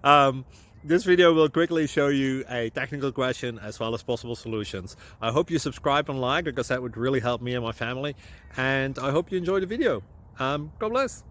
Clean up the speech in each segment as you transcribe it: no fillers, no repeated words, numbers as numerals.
um, this video will quickly show you a technical question as well as possible solutions. I hope you subscribe and like because that would really help me and my family. And I hope you enjoy the video. God bless.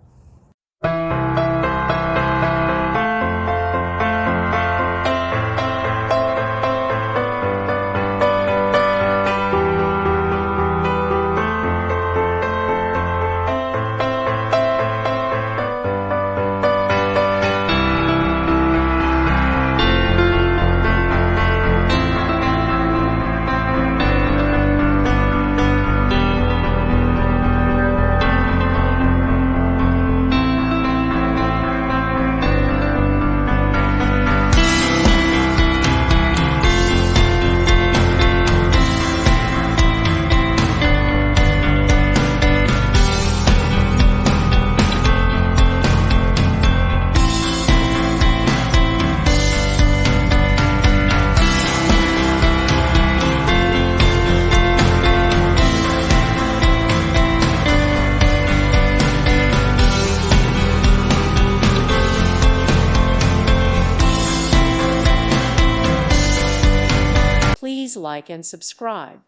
Please like and subscribe.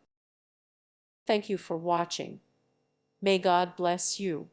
Thank you for watching. May God bless you.